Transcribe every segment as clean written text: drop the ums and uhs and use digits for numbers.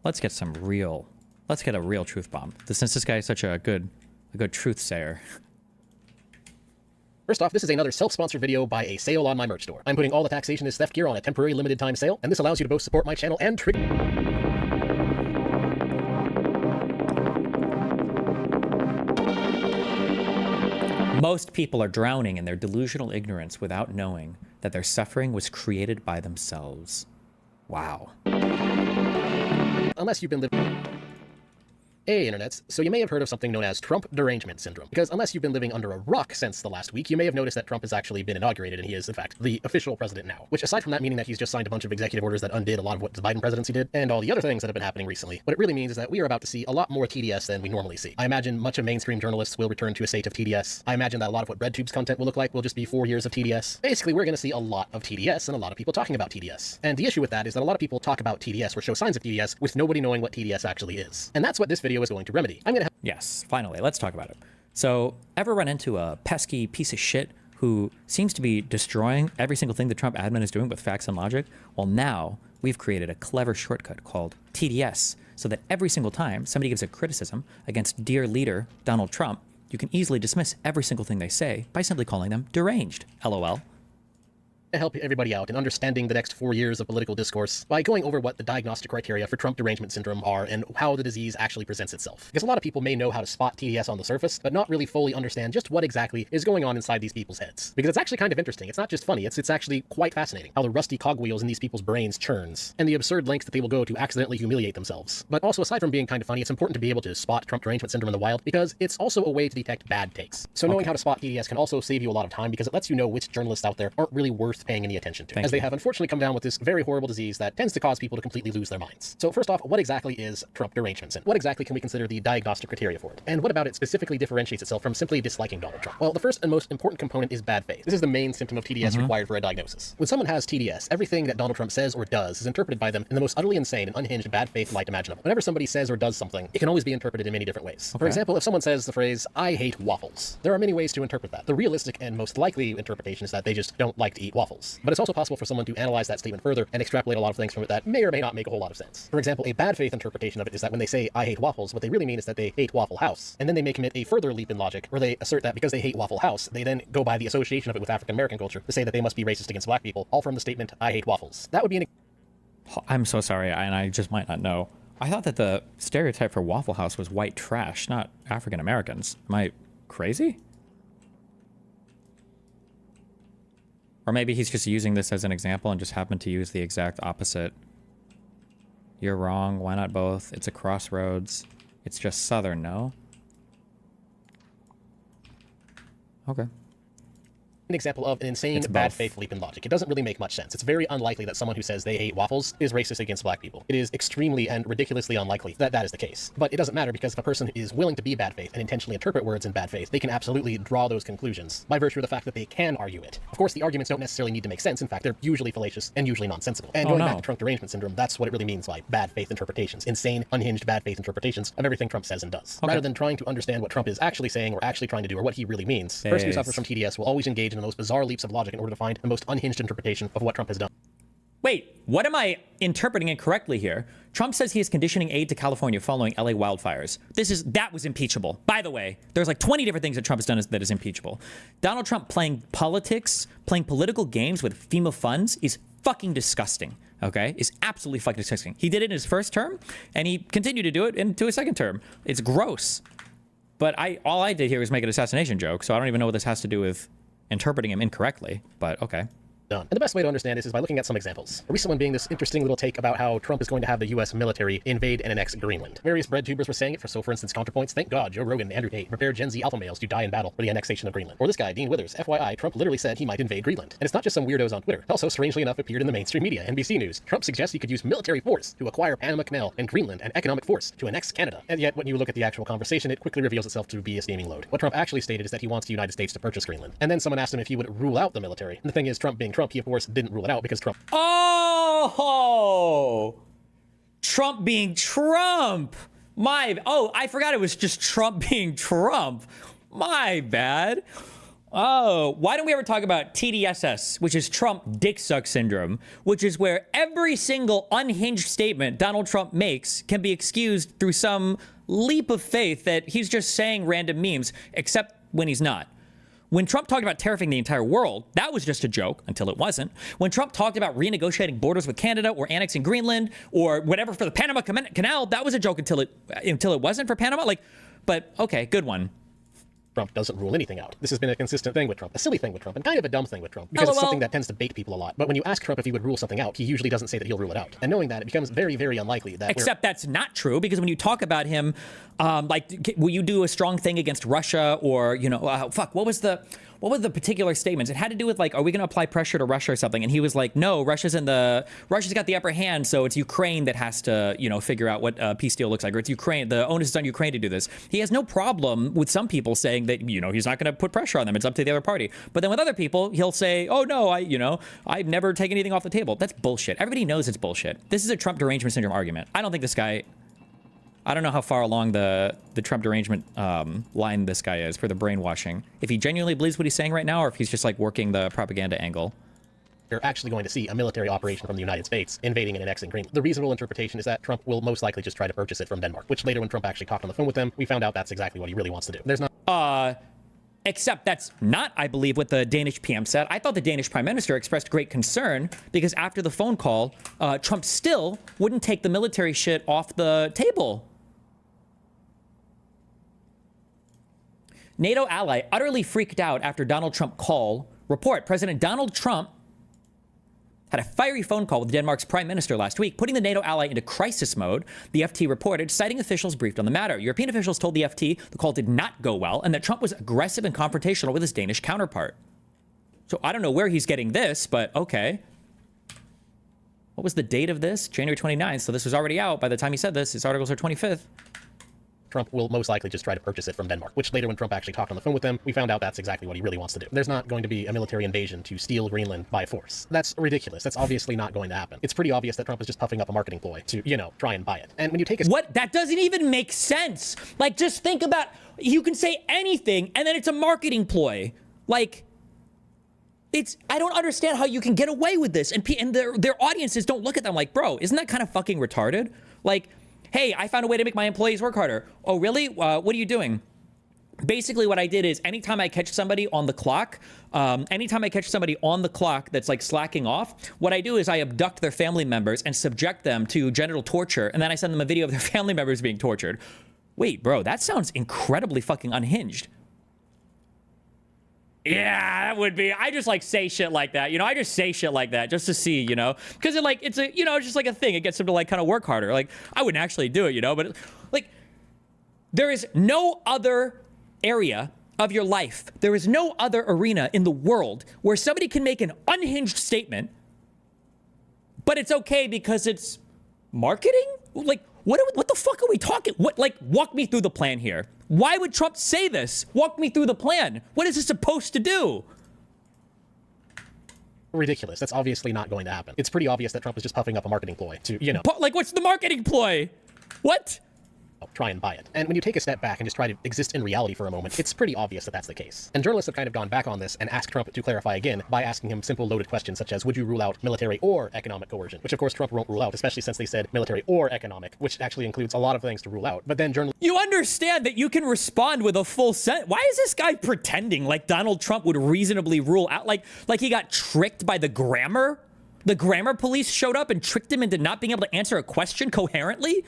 let's get a real truth bomb. Since this guy is such a good truth sayer. First off, this is another self-sponsored video by a sale on my merch store. I'm putting all the taxation is theft gear on a temporary limited time sale, and this allows you to both support my channel and trigger. Most people are drowning in their delusional ignorance without knowing that their suffering was created by themselves. Wow. Unless you've been living... Hey, internets, so you may have heard of something known as Trump derangement syndrome, because unless you've been living under a rock since the last week, you may have noticed that Trump has actually been inaugurated, and he is, in fact, the official president now. Which, aside from that meaning that he's just signed a bunch of executive orders that undid a lot of what the Biden presidency did, and all the other things that have been happening recently, what it really means is that we are about to see a lot more TDS than we normally see. I imagine much of mainstream journalists will return to a state of TDS. I imagine that a lot of what RedTube's content will look like will just be 4 years of TDS. Basically, we're going to see a lot of TDS and a lot of people talking about TDS. And the issue with that is that a lot of people talk about TDS or show signs of TDS with nobody knowing what TDS actually is. And that's what this video is going to remedy. Yes, finally, let's talk about it. So, ever run into a pesky piece of shit who seems to be destroying every single thing the Trump admin is doing with facts and logic? Well, now we've created a clever shortcut called TDS, so that every single time somebody gives a criticism against dear leader Donald Trump, you can easily dismiss every single thing they say by simply calling them deranged. LOL. To help everybody out in understanding the next 4 years of political discourse by going over what the diagnostic criteria for Trump derangement syndrome are and how the disease actually presents itself. Because a lot of people may know how to spot TDS on the surface, but not really fully understand just what exactly is going on inside these people's heads. Because it's actually kind of interesting. It's not just funny, it's actually quite fascinating how the rusty cogwheels in these people's brains churns, and the absurd lengths that they will go to accidentally humiliate themselves. But also, aside from being kind of funny, it's important to be able to spot Trump derangement syndrome in the wild, because it's also a way to detect bad takes. So knowing how to spot TDS can also save you a lot of time, because it lets you know which journalists out there aren't really worth paying any attention to. As they have unfortunately come down with this very horrible disease that tends to cause people to completely lose their minds. So first off, what exactly is Trump derangement syndrome? What exactly can we consider the diagnostic criteria for it? And what about it specifically differentiates itself from simply disliking Donald Trump? Well, the first and most important component is bad faith. This is the main symptom of TDS required for a diagnosis. When someone has TDS, everything that Donald Trump says or does is interpreted by them in the most utterly insane and unhinged bad faith light imaginable. Whenever somebody says or does something, it can always be interpreted in many different ways. Okay. For example, if someone says the phrase, "I hate waffles," there are many ways to interpret that. The realistic and most likely interpretation is that they just don't like to eat waffles. But it's also possible for someone to analyze that statement further and extrapolate a lot of things from it that may or may not make a whole lot of sense. For example, a bad faith interpretation of it is that when they say, "I hate waffles," what they really mean is that they hate Waffle House. And then they may commit a further leap in logic where they assert that because they hate Waffle House, they then go by the association of it with African American culture to say that they must be racist against black people, all from the statement, "I hate waffles." That would be an... I'm so sorry, and I just might not know. I thought that the stereotype for Waffle House was white trash, not African Americans. Am I crazy? Or maybe he's just using this as an example and just happened to use the exact opposite. You're wrong. Why not both? It's a crossroads. It's just Southern, no? Okay. An example of an insane bad faith leap in logic. It doesn't really make much sense. It's very unlikely that someone who says they hate waffles is racist against black people. It is extremely and ridiculously unlikely that that is the case. But it doesn't matter, because if a person is willing to be bad faith and intentionally interpret words in bad faith, they can absolutely draw those conclusions by virtue of the fact that they can argue it. Of course, the arguments don't necessarily need to make sense. In fact, they're usually fallacious and usually nonsensical. And going back to Trump derangement syndrome, that's what it really means by bad faith interpretations. Insane, unhinged bad faith interpretations of everything Trump says and does. Okay. Rather than trying to understand what Trump is actually saying or actually trying to do or what he really means, the person who suffers from TDS will always engage in the most bizarre leaps of logic in order to find the most unhinged interpretation of what Trump has done. Wait, what am I interpreting incorrectly here? Trump says he is conditioning aid to California following LA wildfires. That was impeachable. By the way, there's like 20 different things that Trump has done that is impeachable. Donald Trump playing politics, playing political games with FEMA funds is fucking disgusting. Okay, is absolutely fucking disgusting. He did it in his first term, and he continued to do it into his second term. It's gross. But all I did here was make an assassination joke, so I don't even know what this has to do with interpreting him incorrectly, but okay. done. And the best way to understand this is by looking at some examples. A recent one being this interesting little take about how Trump is going to have the US military invade and annex Greenland. Various bread tubers were saying it, for instance, ContraPoints, thank God Joe Rogan and Andrew Tate prepare Gen Z alpha males to die in battle for the annexation of Greenland. Or this guy, Dean Withers, FYI, Trump literally said he might invade Greenland. And it's not just some weirdos on Twitter. It also, strangely enough, appeared in the mainstream media, NBC News. Trump suggests he could use military force to acquire Panama Canal and Greenland, and economic force to annex Canada. And yet, when you look at the actual conversation, it quickly reveals itself to be a steaming load. What Trump actually stated is that he wants the United States to purchase Greenland. And then someone asked him if he would rule out the military. And the thing is, Trump being Trump, he of course didn't rule it out because Trump... Oh! Trump being Trump! I forgot it was just Trump being Trump. My bad. Oh, why don't we ever talk about TDSS, which is Trump dick suck syndrome, which is where every single unhinged statement Donald Trump makes can be excused through some leap of faith that he's just saying random memes, except when he's not. When Trump talked about tariffing the entire world, that was just a joke until it wasn't. When Trump talked about renegotiating borders with Canada or annexing Greenland or whatever for the Panama Canal, that was a joke until it wasn't for Panama. But okay, good one. Trump doesn't rule anything out. This has been a consistent thing with Trump, a silly thing with Trump, and kind of a dumb thing with Trump, because it's something that tends to bait people a lot. But when you ask Trump if he would rule something out, he usually doesn't say that he'll rule it out. And knowing that, it becomes very, very unlikely that Except that's not true, because when you talk about him, will you do a strong thing against Russia or, what was the particular statements? It had to do with are we going to apply pressure to Russia or something? And he was like, no, Russia's got the upper hand, so it's Ukraine that has to, figure out what peace deal looks like, or it's Ukraine, the onus is on Ukraine to do this. He has no problem with some people saying that, he's not going to put pressure on them. It's up to the other party. But then with other people, he'll say, oh no, I've never taken anything off the table. That's bullshit. Everybody knows it's bullshit. This is a Trump derangement syndrome argument. I don't think this guy, I don't know how far along the Trump derangement line this guy is for the brainwashing. If he genuinely believes what he's saying right now, or if he's just working the propaganda angle. You're actually going to see a military operation from the United States invading and annexing Greenland. The reasonable interpretation is that Trump will most likely just try to purchase it from Denmark, which later when Trump actually talked on the phone with them, we found out that's exactly what he really wants to do. There's not... Except that's not, I believe, what the Danish PM said. I thought the Danish Prime Minister expressed great concern because after the phone call, Trump still wouldn't take the military shit off the table. NATO ally utterly freaked out after Donald Trump call. Report, President Donald Trump had a fiery phone call with Denmark's prime minister last week, putting the NATO ally into crisis mode, the FT reported, citing officials briefed on the matter. European officials told the FT the call did not go well and that Trump was aggressive and confrontational with his Danish counterpart. So I don't know where he's getting this, but okay. What was the date of this? January 29th, so this was already out by the time he said this. His articles are 25th. Trump will most likely just try to purchase it from Denmark, which later when Trump actually talked on the phone with them, we found out that's exactly what he really wants to do. There's not going to be a military invasion to steal Greenland by force. That's ridiculous. That's obviously not going to happen. It's pretty obvious that Trump is just puffing up a marketing ploy to, try and buy it. And when you take a... What? That doesn't even make sense. Just think about, you can say anything and then it's a marketing ploy. I don't understand how you can get away with this. And their audiences don't look at them like, bro, isn't that kind of fucking retarded? Hey, I found a way to make my employees work harder. Oh, really? What are you doing? Basically, what I did is anytime I catch somebody on the clock that's slacking off, what I do is I abduct their family members and subject them to genital torture. And then I send them a video of their family members being tortured. Wait, bro, that sounds incredibly fucking unhinged. Yeah, that would be. I just say shit like that. I just say shit like that just to see, because it's a, it's just a thing. It gets them to kind of work harder. I wouldn't actually do it, but there is no other area of your life. There is no other arena in the world where somebody can make an unhinged statement, but it's okay because it's marketing. What the fuck are we talking? Walk me through the plan here. Why would Trump say this? Walk me through the plan. What is this supposed to do? Ridiculous. That's obviously not going to happen. It's pretty obvious that Trump is just puffing up a marketing ploy to, what's the marketing ploy? What? Try and buy it. And when you take a step back and just try to exist in reality for a moment, it's pretty obvious that that's the case. And journalists have kind of gone back on this and asked Trump to clarify again by asking him simple loaded questions such as, would you rule out military or economic coercion? Which of course Trump won't rule out, especially since they said military or economic, which actually includes a lot of things to rule out. But then journalists... You understand that you can respond with a full sentence. Why is this guy pretending like Donald Trump would reasonably rule out? Like he got tricked by the grammar? The grammar police showed up and tricked him into not being able to answer a question coherently?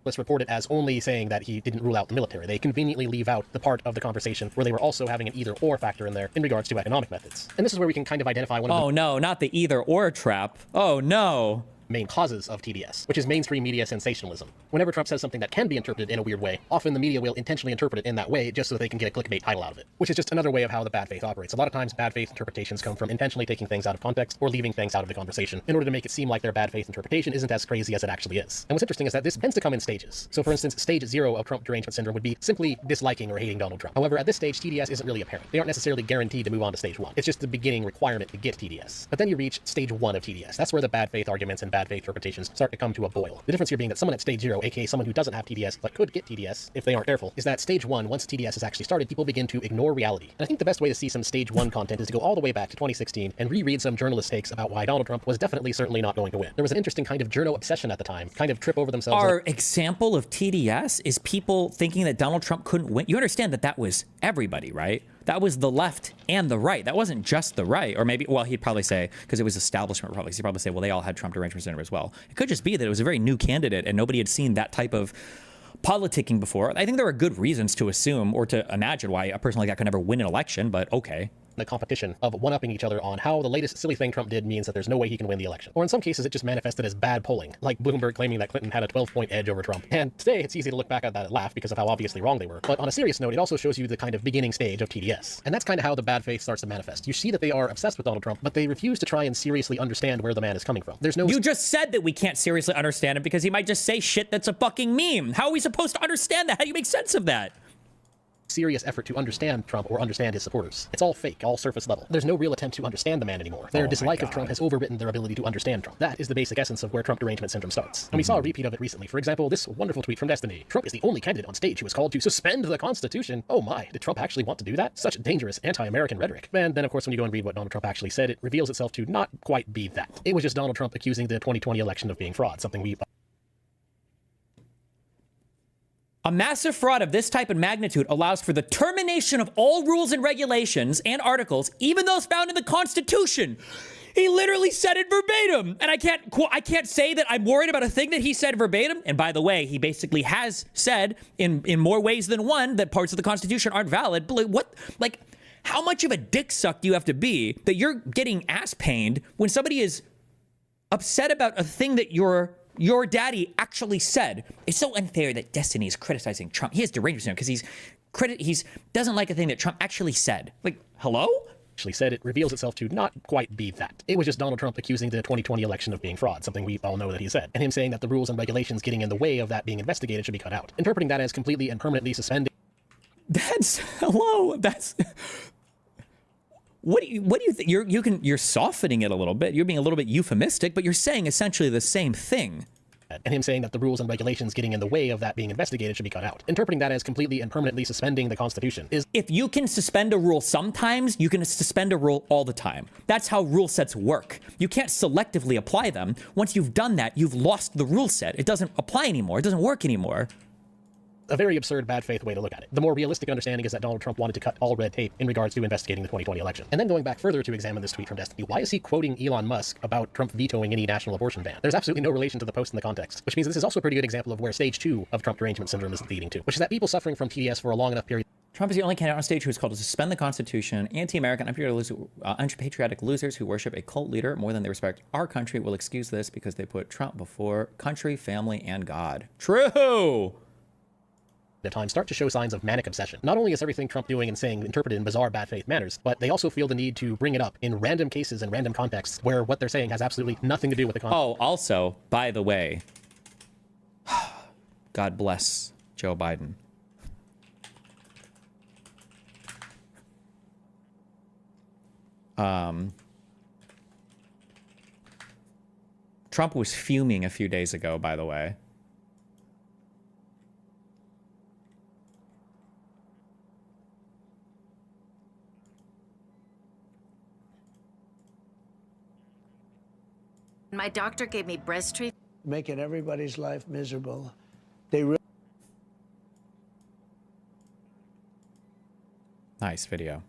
Let's report it as only saying that he didn't rule out the military. They conveniently leave out the part of the conversation where they were also having an either or factor in there in regards to economic methods. And this is where we can kind of identify one of the... Oh no, not the either or trap. Oh no. Main causes of TDS, which is mainstream media sensationalism. Whenever Trump says something that can be interpreted in a weird way, often the media will intentionally interpret it in that way just so they can get a clickbait title out of it, which is just another way of how the bad faith operates. A lot of times bad faith interpretations come from intentionally taking things out of context or leaving things out of the conversation in order to make it seem like their bad faith interpretation isn't as crazy as it actually is. And what's interesting is that this tends to come in stages. So for instance, stage 0 of Trump derangement syndrome would be simply disliking or hating Donald Trump. However, at this stage, TDS isn't really apparent. They aren't necessarily guaranteed to move on to stage 1. It's just the beginning requirement to get TDS. But then you reach stage 1 of TDS. That's where the bad faith arguments and bad bad faith interpretations start to come to a boil. The difference here being that someone at stage 0, aka someone who doesn't have TDS but could get TDS if they aren't careful, is that stage 1, once TDS is actually started, people begin to ignore reality. And I think the best way to see some stage 1 content is to go all the way back to 2016 and reread some journalist takes about why Donald Trump was definitely certainly not going to win. There was an interesting kind of journo obsession at the time, kind of trip over themselves. Our example of TDS is people thinking that Donald Trump couldn't win. You understand that that was everybody, right? That was the left and the right. That wasn't just the right. Or maybe, well, he'd probably say, because it was establishment Republicans, he'd probably say, well, they all had Trump derangement syndrome as well. It could just be that it was a very new candidate and nobody had seen that type of politicking before. I think there are good reasons to assume or to imagine why a person like that could never win an election, but okay. The competition of one-upping each other on how the latest silly thing Trump did means that there's no way he can win the election. Or in some cases, it just manifested as bad polling, like Bloomberg claiming that Clinton had a 12-point edge over Trump. And today, it's easy to look back at that and laugh because of how obviously wrong they were. But on a serious note, it also shows you the kind of beginning stage of TDS. And that's kind of how the bad faith starts to manifest. You see that they are obsessed with Donald Trump, but they refuse to try and seriously understand where the man is coming from. There's no... You just said that we can't seriously understand him because he might just say shit that's a fucking meme. How are we supposed to understand that? How do you make sense of that? Serious effort to understand Trump or understand his supporters. It's all fake, all surface level. There's no real attempt to understand the man anymore. Their dislike of Trump has overwritten their ability to understand Trump. That is the basic essence of where Trump derangement syndrome starts. And we saw a repeat of it recently. For example, this wonderful tweet from Destiny. Trump is the only candidate on stage who was called to suspend the Constitution. Oh my, did Trump actually want to do that? Such dangerous anti-American rhetoric. And then of course when you go and read what Donald Trump actually said, it reveals itself to not quite be that. It was just Donald Trump accusing the 2020 election of being fraud, something we... A massive fraud of this type and magnitude allows for the termination of all rules and regulations and articles, even those found in the Constitution. He literally said it verbatim. And I can't say that I'm worried about a thing that he said verbatim. And by the way, he basically has said in more ways than one that parts of the Constitution aren't valid. But what, like, how much of a dick suck do you have to be that you're getting ass pained when somebody is upset about a thing that your daddy actually said? It's so unfair that Destiny is criticizing Trump. He has derangement because he's doesn't like a thing that Trump actually said. Like, hello? Actually said, it reveals itself to not quite be that. It was just Donald Trump accusing the 2020 election of being fraud, something we all know that he said, and him saying that the rules and regulations getting in the way of that being investigated should be cut out, interpreting that as completely and permanently suspending. What do you think? You're softening it a little bit. You're being a little bit euphemistic, but you're saying essentially the same thing. And him saying that the rules and regulations getting in the way of that being investigated should be cut out. Interpreting that as completely and permanently suspending the Constitution is... If you can suspend a rule sometimes, you can suspend a rule all the time. That's how rule sets work. You can't selectively apply them. Once you've done that, you've lost the rule set. It doesn't apply anymore. It doesn't work anymore. A very absurd bad faith way to look at it. The more realistic understanding is that Donald Trump wanted to cut all red tape in regards to investigating the 2020 election. And then going back further to examine this tweet from Destiny, why is he quoting Elon Musk about Trump vetoing any national abortion ban? There's absolutely no relation to the post in the context, which means this is also a pretty good example of where stage 2 of Trump derangement syndrome is leading to, which is that people suffering from TDS for a long enough period. Trump is the only candidate on stage who is called to suspend the Constitution. Anti-American, unpatriotic losers who worship a cult leader more than they respect our country will excuse this because they put Trump before country, family, and God. True! At times start to show signs of manic obsession. Not only is everything Trump doing and saying interpreted in bizarre bad faith manners, but they also feel the need to bring it up in random cases and random contexts where what they're saying has absolutely nothing to do with the context. Oh, also, by the way, God bless Joe Biden. Trump was fuming a few days ago, by the way. My doctor gave me breast treatment. Making everybody's life miserable. They really... Nice video.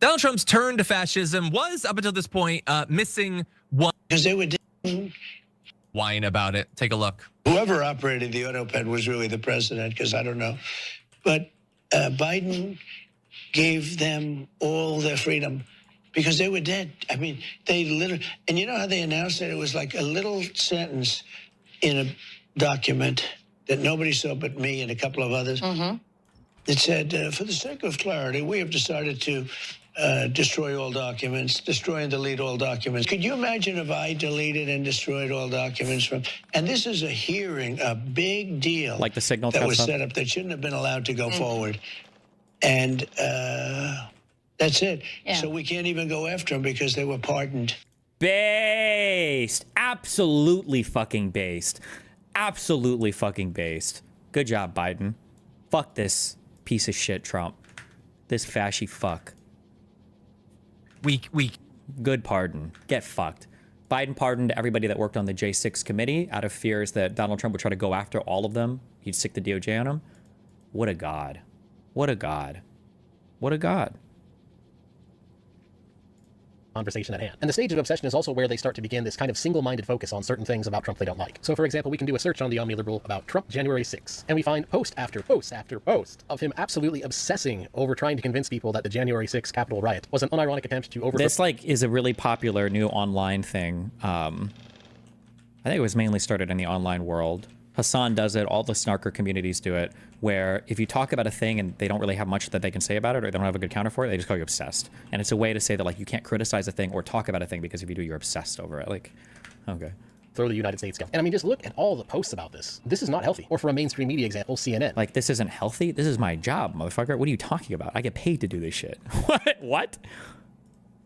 Donald Trump's turn to fascism was, up until this point, missing one. Because they were... Whine about it. Take a look. Whoever operated the autoped was really the president, because I don't know. But Biden gave them all their freedom because they were dead. I mean, they literally... And you know how they announced it? It was like a little sentence in a document that nobody saw but me and a couple of others. Mm-hmm. It said, for the sake of clarity, we have decided to destroy all documents, destroy and delete all documents. Could you imagine if I deleted and destroyed all documents from? And this is a hearing, a big deal, Like the signal that was stuff? set up that shouldn't have been allowed to go forward, and that's it. Yeah. So we can't even go after them because they were pardoned. Based. Absolutely fucking based. Absolutely fucking based. Good job, Biden. Fuck this piece of shit, Trump. This fashy fuck. Weak. Good pardon. Get fucked. Biden pardoned everybody that worked on the J6 committee out of fears that Donald Trump would try to go after all of them. He'd stick the DOJ on them. What a god. What a god. What a god. Conversation at hand. And the stage of obsession is also where they start to begin this kind of single-minded focus on certain things about Trump they don't like. So for example, we can do a search on the OmniLiberal about Trump January 6th, and we find post after post after post of him absolutely obsessing over trying to convince people that the January 6th Capitol riot was an unironic attempt to overthrow. This like is a really popular new online thing. I think it was mainly started in the online world. Hassan does it, all the snarker communities do it, where if you talk about a thing and they don't really have much that they can say about it or they don't have a good counter for it, they just call you obsessed. And it's a way to say that like you can't criticize a thing or talk about a thing because if you do, you're obsessed over it. Like, okay. Throw the United States government. And I mean, just look at all the posts about this. This is not healthy. Or for a mainstream media example, CNN. Like, this isn't healthy? This is my job, motherfucker. What are you talking about? I get paid to do this shit. What?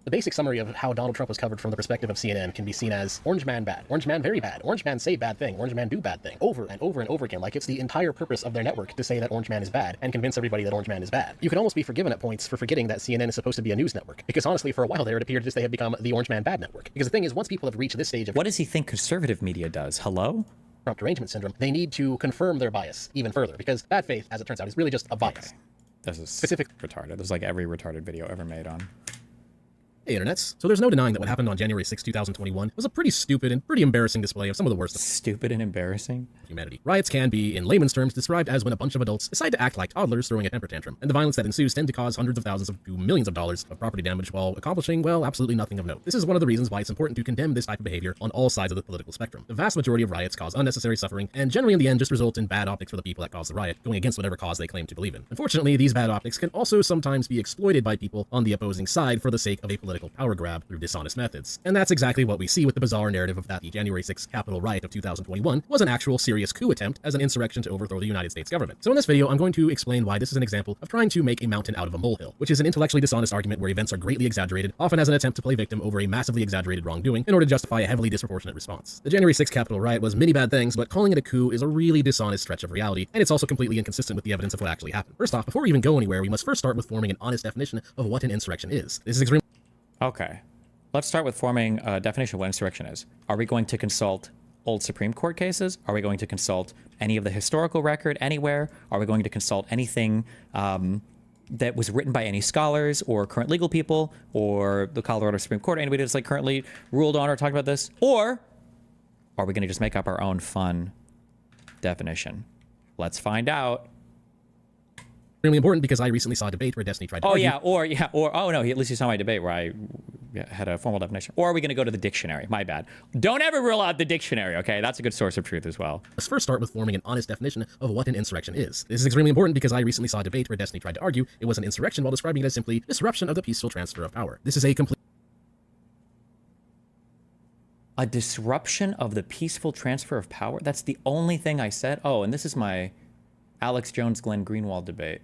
The basic summary of how Donald Trump was covered from the perspective of CNN can be seen as Orange Man bad, Orange Man very bad, Orange Man say bad thing, Orange Man do bad thing, over and over and over again, like it's the entire purpose of their network to say that Orange Man is bad and convince everybody that Orange Man is bad. You can almost be forgiven at points for forgetting that CNN is supposed to be a news network, because honestly, for a while there, it appeared as they had become the Orange Man bad network. Because the thing is, once people have reached this stage of What does he think conservative media does? Hello? Trump derangement syndrome, they need to confirm their bias even further, because bad faith, as it turns out, is really just a bias. Okay. This is Specific- retarded. There's like every retarded video ever made on. Hey, internets. So there's no denying that what happened on January 6, 2021 was a pretty stupid and pretty embarrassing display of some of the worst of Stupid and embarrassing. humanity. Riots can be, in layman's terms, described as when a bunch of adults decide to act like toddlers throwing a temper tantrum, and the violence that ensues tend to cause hundreds of thousands to millions of dollars of property damage while accomplishing, well, absolutely nothing of note. This is one of the reasons why it's important to condemn this type of behavior on all sides of the political spectrum. The vast majority of riots cause unnecessary suffering, and generally in the end just result in bad optics for the people that caused the riot, going against whatever cause they claim to believe in. Unfortunately, these bad optics can also sometimes be exploited by people on the opposing side for the sake of a political power grab through dishonest methods. And that's exactly what we see with the bizarre narrative of that the January 6th Capitol riot of 2021 was an actual serious coup attempt as an insurrection to overthrow the United States government. So in this video, I'm going to explain why this is an example of trying to make a mountain out of a molehill, which is an intellectually dishonest argument where events are greatly exaggerated, often as an attempt to play victim over a massively exaggerated wrongdoing in order to justify a heavily disproportionate response. The January 6th Capitol riot was many bad things, but calling it a coup is a really dishonest stretch of reality, and it's also completely inconsistent with the evidence of what actually happened. First off, before we even go anywhere, we must first start with forming an honest definition of what an insurrection is. This is extremely Okay. Let's start with forming a definition of what insurrection is. Are we going to consult old Supreme Court cases? Are we going to consult any of the historical record anywhere? Are we going to consult anything that was written by any scholars or current legal people or the Colorado Supreme Court, anybody that's like currently ruled on or talked about this? Or are we going to just make up our own fun definition? Let's find out. important because I recently saw a debate where Destiny tried to argue. Oh no, at least you saw my debate where I had a formal definition. Or are we going to go to the dictionary? My bad. Don't ever rule out the dictionary, okay? That's a good source of truth as well. Let's first start with forming an honest definition of what an insurrection is. This is extremely important because I recently saw a debate where Destiny tried to argue it was an insurrection while describing it as simply disruption of the peaceful transfer of power. This is a complete disruption of the peaceful transfer of power? That's the only thing I said? Oh, and this is my Alex Jones, Glenn Greenwald debate.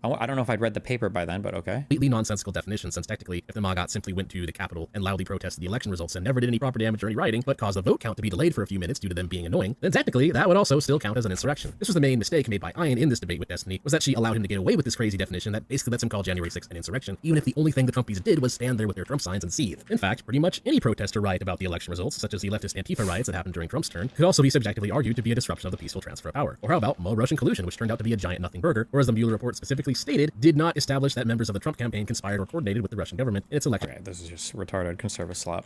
I don't know if I'd read the paper by then, but okay. completely nonsensical definition, since technically, if the Magat simply went to the Capitol and loudly protested the election results and never did any proper damage or any rioting, but caused the vote count to be delayed for a few minutes due to them being annoying, then technically that would also still count as an insurrection. This was the main mistake made by Ian in this debate with Destiny, was that she allowed him to get away with this crazy definition that basically lets him call January 6th an insurrection, even if the only thing the Trumpies did was stand there with their Trump signs and seethe. In fact, pretty much any protest or riot about the election results, such as the leftist Antifa riots that happened during Trump's term, could also be subjectively argued to be a disruption of the peaceful transfer of power. Or how about Russian collusion, which turned out to be a giant nothing burger, or as the Mueller report specifically stated, did not establish that members of the Trump campaign conspired or coordinated with the Russian government in its election. Okay, this is just retarded conservative slop.